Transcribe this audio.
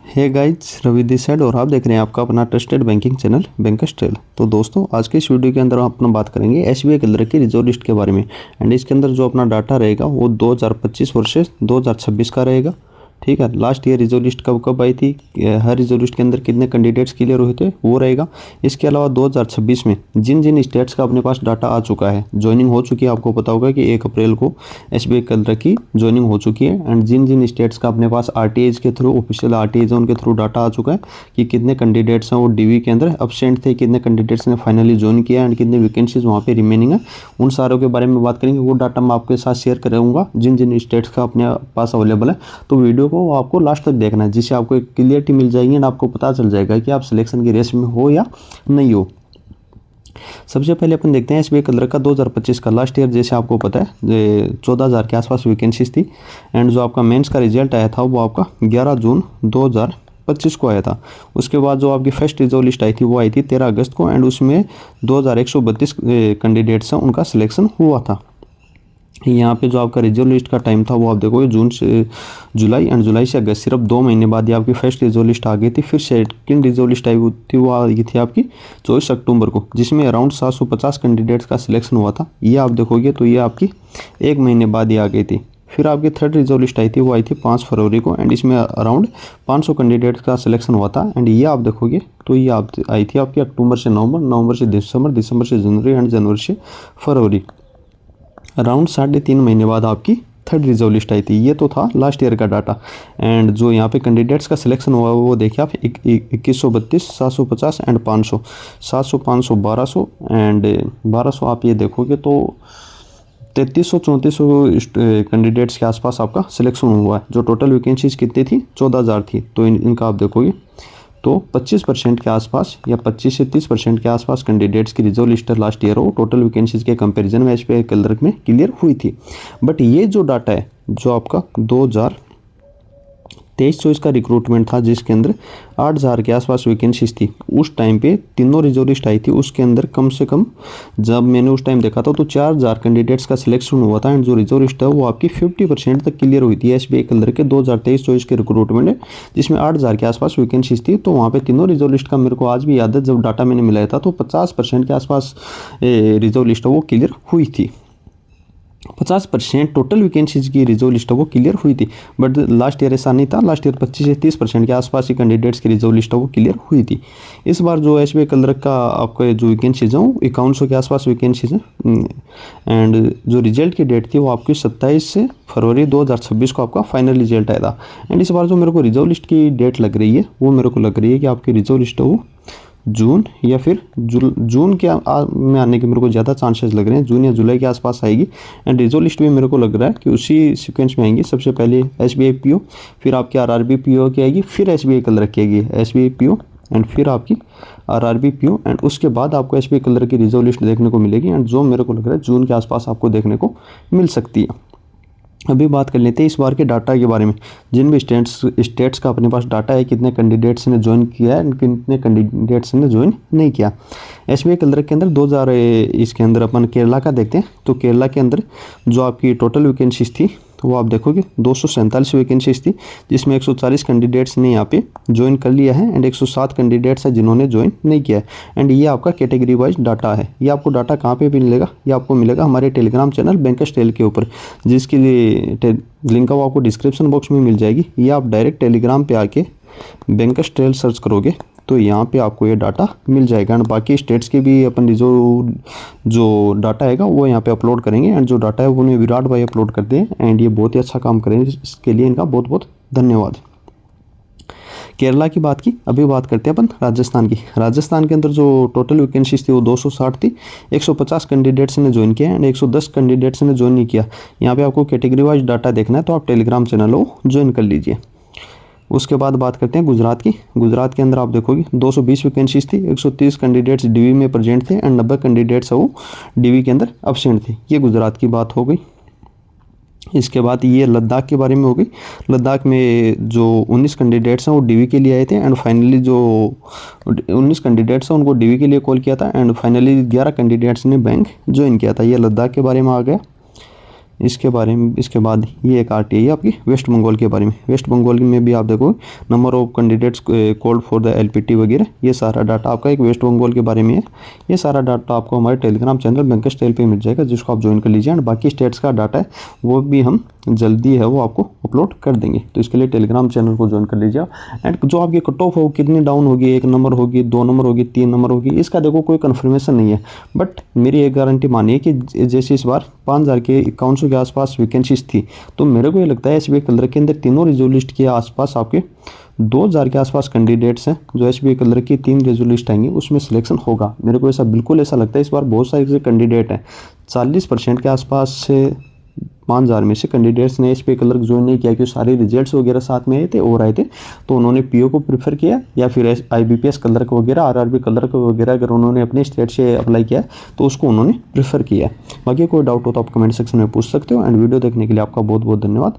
Hey guys, Ravi this side और आप देख रहे हैं आपका अपना trusted banking channel Bankers Trail. तो दोस्तों, आज के इस वीडियो के अंदर हम अपना बात करेंगे एसबीआई कलर की रिजर्व लिस्ट के बारे में। एंड इसके अंदर जो अपना डाटा रहेगा वो 2025 वर्सेस 2026 का रहेगा। ठीक है, लास्ट ईयर रिजर्व लिस्ट कब कब आई थी, हर रिजर्व लिस्ट के अंदर कितने कैंडिडेट्स क्लियर हुए थे वो रहेगा। इसके अलावा 2026 में जिन जिन स्टेट्स का अपने पास डाटा आ चुका है, ज्वाइनिंग हो चुकी है, आपको पता होगा कि 1 अप्रैल को एसबीआई कलर की ज्वाइनिंग हो चुकी है। एंड जिन जिन स्टेट्स का अपने पास आरटीआईज के थ्रू, ऑफिशियल आरटीआईज उनके थ्रू डाटा आ चुका है कि कितने कैंडिडेट्स हैं वो डीवी के अंदर एब्सेंट थे, कितने कैंडिडेट्स ने फाइनली ज्वाइन किया एंड कितनी वैकेंसीज वहाँ पे रिमेनिंग है, उन सारों के बारे में बात करेंगे। वो डाटा मैं आपके साथ शेयर करूँगा जिन जिन स्टेट्स का अपने पास अवेलेबल है। तो वीडियो को आपको लास्ट तक देखना है, जिससे आपको एक क्लियरिटी मिल जाएगी एंड आपको पता चल जाएगा कि आप सिलेक्शन की रेस में हो या नहीं हो। सबसे पहले अपन देखते हैं एसबीआई कलर का 2025 का। लास्ट ईयर जैसे आपको पता है 14,000 के आसपास वैकेंसीज थी। एंड जो आपका मेंस का रिजल्ट आया था वो आपका 11 जून 2025 को आया था। उसके बाद जो आपकी फर्स्ट रिजर्व लिस्ट आई थी वो आई थी 13 अगस्त को। एंड उसमें 2132 कैंडिडेट्स हैं, उनका सिलेक्शन हुआ था। यहाँ पे जो आपका रिजर्व लिस्ट का टाइम था वो आप देखोगे जून से जुलाई एंड जुलाई से अगस्त, सिर्फ 2 महीने बाद ही आपकी फर्स्ट रिजर्व लिस्ट आ गई थी। फिर सेकंड रिजर्व लिस्ट आई थी, वो आ गई थी आपकी 24 अक्टूबर को, जिसमें अराउंड 750 कैंडिडेट्स का सिलेक्शन हुआ था। ये आप देखोगे तो ये आपकी 1 महीने बाद ही आ गई थी। फिर आपकी थर्ड रिजर्व लिस्ट आई थी, वो आई थी 5 फरवरी को। एंड इसमें अराउंड 500 कैंडिडेट्स का सिलेक्शन हुआ था। एंड ये आप देखोगे तो ये आप आई थी आपकी अक्टूबर से नवंबर, नवंबर से दिसंबर, दिसंबर से जनवरी एंड जनवरी से फरवरी। अराउंड 3.5 महीने बाद आपकी थर्ड रिजर्व लिस्ट आई थी। ये तो था लास्ट ईयर का डाटा। एंड जो यहाँ पे कैंडिडेट्स का सिलेक्शन हुआ वो देखिए आप 2132, 750 एंड 500, 700, 500, 1200 एंड 1200 आप ये देखोगे तो 3300-3400 कैंडिडेट्स के आसपास आपका सिलेक्शन हुआ है। जो टोटल वैकेंसीज कितनी थी, 14,000 थी। तो इनका आप देखोगे तो 25% के आसपास या 25 से 30% के आसपास कैंडिडेट्स की रिजर्व लिस्ट लास्ट ईयर हो टोटल वैकेंसीज के कंपैरिजन में एसबीआई कलर में क्लियर हुई थी। बट ये जो डाटा है जो आपका 2023-24 का रिक्रूटमेंट था, जिसके अंदर 8,000 के आसपास वैकेंसीज थी, उस टाइम पे तीनों रिजर्व लिस्ट आई थी। उसके अंदर कम से कम जब मैंने उस टाइम देखा था तो 4,000 कैंडिडेट्स का सिलेक्शन हुआ था। एंड जो रिजर्व लिस्ट है वो आपकी 50% तक क्लियर हुई थी एसबीआई कलर के 2023-24 के रिक्रूटमेंट है, जिसमें 8,000 के आसपास वैकेंसीज थी। तो वहाँ पे तीनों रिजर्व लिस्ट का मेरे को आज भी याद है, जब डाटा मैंने मिलाया था तो 50% के आसपास रिजर्व लिस्ट वो क्लियर हुई थी। 50% टोटल वैकेंसीज की रिजर्व लिस्ट वो क्लियर हुई थी। बट लास्ट ईयर ऐसा नहीं था। लास्ट ईयर 25 से 30% के आसपास ही कैंडिडेट्स की रिजर्व लिस्ट वो क्लियर हुई थी। इस बार जो एसबीआई कलर का आपका जो वैकेंसीज है वो 5100 के आसपास वैकेंसीज हैं। एंड जो रिजल्ट की डेट थी वो आपकी 27 से फरवरी 2026 को आपका फाइनल रिजल्ट आया था। एंड इस बार जो मेरे को रिजर्व लिस्ट की डेट लग रही है वो मेरे को लग रही है कि आपकी रिजर्व लिस्ट है वो जून या फिर जून के में आने के मेरे को ज़्यादा चांसेस लग रहे हैं। जून या जुलाई के आसपास आएगी। एंड रिजर्व लिस्ट भी मेरे को लग रहा है कि उसी सीक्वेंस में आएंगी। सबसे पहले एसबीआई पीओ, फिर आपकी आरआरबी पीओ की आएगी, फिर एसबीआई कलर की आएगी, एसबीआई पीओ एंड फिर आपकी आरआरबी पीओ। एंड उसके बाद आपको एसबीआई कलर की रिजर्व लिस्ट देखने को मिलेगी। एंड जो मेरे को लग रहा है जून के आसपास आपको देखने को मिल सकती है। अभी बात कर लेते हैं इस बार के डाटा के बारे में। जिन भी स्टेट्स का अपने पास डाटा है, कितने कैंडिडेट्स ने ज्वाइन किया है, कितने कैंडिडेट्स ने ज्वाइन नहीं किया। एसबीआई कलर के अंदर 2000 इसके अंदर अपन केरला का देखते हैं। तो केरला के अंदर जो आपकी टोटल वैकेंसीज थी वो आप देखोगे 247 वैकेंसीज थी, जिसमें 140 कैंडिडेट्स ने यहाँ पे ज्वाइन कर लिया है एंड 107 कैंडिडेट्स है जिन्होंने ज्वाइन नहीं किया है। एंड ये आपका कैटेगरी वाइज डाटा है। ये आपको डाटा कहाँ पे भी मिलेगा, ये आपको मिलेगा हमारे टेलीग्राम चैनल बैंकर्स ट्रेल के ऊपर, जिसके लिए लिंक वो आपको डिस्क्रिप्शन बॉक्स में मिल जाएगी। ये आप डायरेक्ट टेलीग्राम पे आके बैंकर्स ट्रेल सर्च करोगे तो यहाँ पे आपको ये डाटा मिल जाएगा। एंड बाकी स्टेट्स के भी अपन जो डाटा आएगा वो यहाँ पे अपलोड करेंगे। एंड जो डाटा है वो उन्हें विराट भाई अपलोड करते हैं एंड ये बहुत ही अच्छा काम करेंगे। इसके लिए इनका बहुत बहुत धन्यवाद। केरला की बात की, अभी बात करते हैं अपन राजस्थान की। राजस्थान के अंदर जो टोटल वैकेंसीज थी वो 260 थी। 150 कैंडिडेट्स ने ज्वाइन किया एंड 110 कैंडिडेट्स ने ज्वाइन नहीं किया। यहाँ पे आपको कैटेगरी वाइज डाटा देखना है तो आप टेलीग्राम चैनल को ज्वाइन कर लीजिए। उसके बाद बात करते हैं गुजरात की। गुजरात के अंदर आप देखोगे 220 वैकेंसीज थी। 130 कैंडिडेट्स डीवी में प्रेजेंट थे एंड 90 कैंडिडेट्स वो डीवी के अंदर एब्सेंट थे। ये गुजरात की बात हो गई। इसके बाद ये लद्दाख के बारे में हो गई। लद्दाख में जो 19 कैंडिडेट्स हैं वो डीवी के लिए आए थे एंड फाइनली जो 19 कैंडिडेट्स हैं उनको डीवी के लिए कॉल किया था एंड फाइनली 11 कैंडिडेट्स ने बैंक ज्वाइन किया था। ये लद्दाख के बारे में आ गया। इसके बारे में, इसके बाद ये एक RTI है आपकी वेस्ट बंगाल के बारे में। वेस्ट बंगाल में भी आप देखो number of candidates called for the LPT वगैरह, ये सारा डाटा आपका एक वेस्ट बंगाल के बारे में है। ये सारा डाटा आपको हमारे टेलीग्राम चैनल बैंक स्टाइल पे मिल जाएगा, जिसको आप ज्वाइन कर लीजिए। एंड बाकी स्टेट्स का डाटा है वो भी हम जल्दी है वो आपको अपलोड कर देंगे, तो इसके लिए टेलीग्राम चैनल को ज्वाइन कर लीजिए। एंड जो आपकी कट ऑफ हो कितनी डाउन होगी, 1 नंबर होगी, 2 नंबर होगी, 3 नंबर होगी, इसका देखो कोई कन्फर्मेशन नहीं है। बट मेरी एक गारंटी मानिए कि जैसे इस बार 5000 के 5100 के आसपास वैकेंसीज थी, तो मेरे को ये लगता है SBI कलर के अंदर तीनों रिजर्व लिस्ट के आसपास आपके 2000 के आसपास कैंडिडेट्स हैं जो SBI कलर की 3 रिजर्व लिस्ट आएंगी, उसमें सिलेक्शन होगा। मेरे को ऐसा बिल्कुल ऐसा लगता है। इस बार बहुत सारे कैंडिडेट हैं, 40% के आसपास से 5000 में से कैंडिडेट्स ने SBI कलर ज्वाइन नहीं किया, क्योंकि सारे रिजल्ट्स वगैरह साथ में आए थे और आए थे, तो उन्होंने PO को प्रीफर किया, या फिर IBPS कलर को वगैरह, RRB कलर को वगैरह अगर उन्होंने अपने स्टेट से अप्लाई किया तो उसको उन्होंने प्रीफर किया। बाकी कोई डाउट हो तो आप कमेंट सेक्शन में पूछ सकते हो। एंड वीडियो देखने के लिए आपका बहुत बहुत धन्यवाद।